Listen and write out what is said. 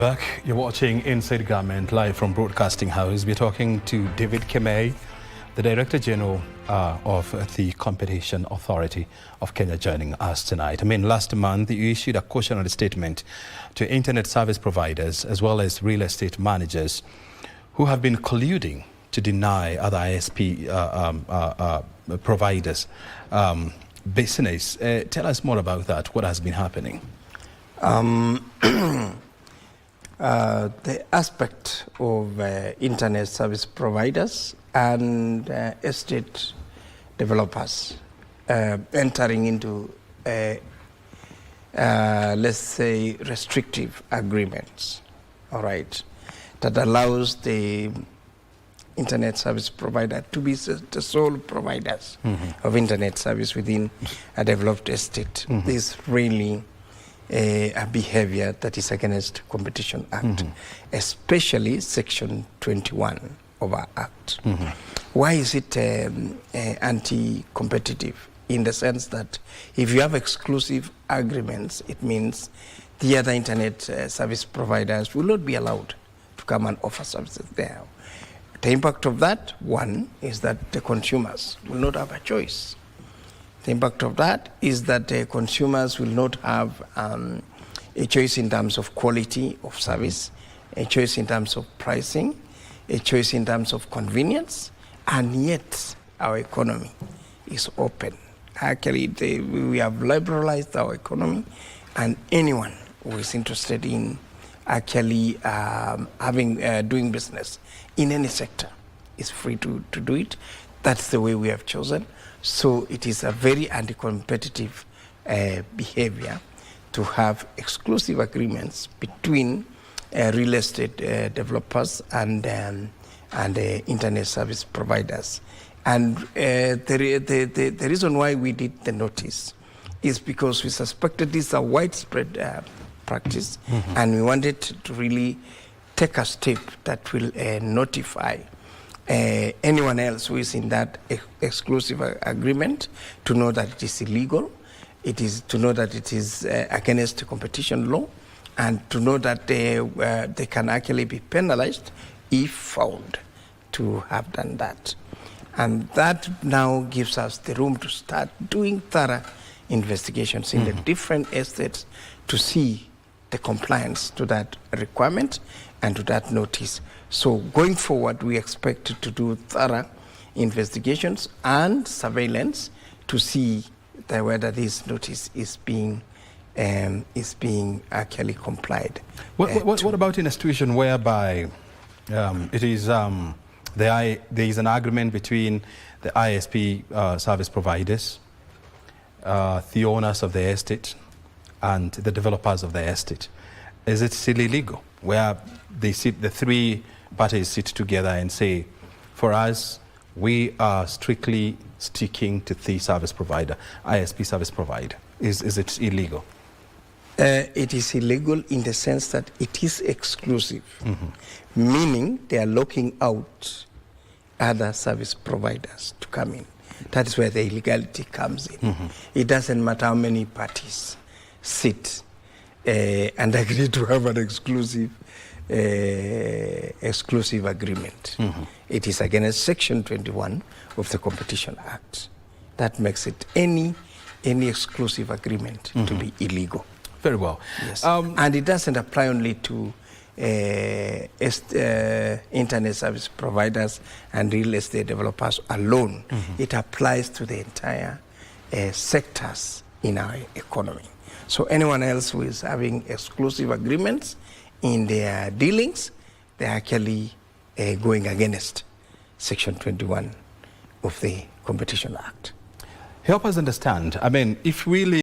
Back, you're watching Inside Government live from Broadcasting House. We're talking to David Kemei, the Director General of the Competition Authority of Kenya, joining us tonight. Last month you issued a cautionary statement to internet service providers as well as real estate managers who have been colluding to deny other ISP providers business. Tell us more about that. What has been happening? The aspect of internet service providers and estate developers entering into, let's say, restrictive agreements, all right, that allows the internet service provider to be the sole providers of internet service within a developed estate. This really a behavior that is against Competition Act, especially Section 21 of our Act. Why is it anti-competitive? In the sense that if you have exclusive agreements, it means the other internet service providers will not be allowed to come and offer services there. The impact of that, one, is that the consumers will not have a choice. The impact of that is that consumers will not have a choice in terms of quality of service, a choice in terms of pricing, a choice in terms of convenience, and yet our economy is open. Actually, we have liberalized our economy, and anyone who is interested in actually doing business in any sector is free to do it. That's the way we have chosen. So it is a very anti-competitive behavior to have exclusive agreements between real estate developers and internet service providers. And the reason why we did the notice is because we suspected this is a widespread practice, and we wanted to really take a step that will notify anyone else who is in that exclusive agreement to know that it is illegal, it is to know that it is against competition law, and to know that they can actually be penalized if found to have done that. And that now gives us the room to start doing thorough investigations in the different estates to see the compliance to that requirement and to that notice. So going forward, we expect to do thorough investigations and surveillance to see that whether this notice is being actually complied. What about in a situation whereby it is there is an agreement between the ISP service providers, the owners of the estate, and the developers of the estate? Is it still illegal, where the three parties sit together and say, for us, we are strictly sticking to the service provider, ISP service provider? Is it illegal? It is illegal in the sense that it is exclusive, meaning they are locking out other service providers to come in. That is where the illegality comes in. It doesn't matter how many parties sit and agree to have an exclusive agreement. It is against Section 21 of the Competition Act. That makes it any exclusive agreement to be illegal. Very well. Yes. And it doesn't apply only to internet service providers and real estate developers alone. It applies to the entire sectors in our economy. So anyone else who is having exclusive agreements in their dealings, they're actually going against Section 21 of the Competition Act. Help us understand. If we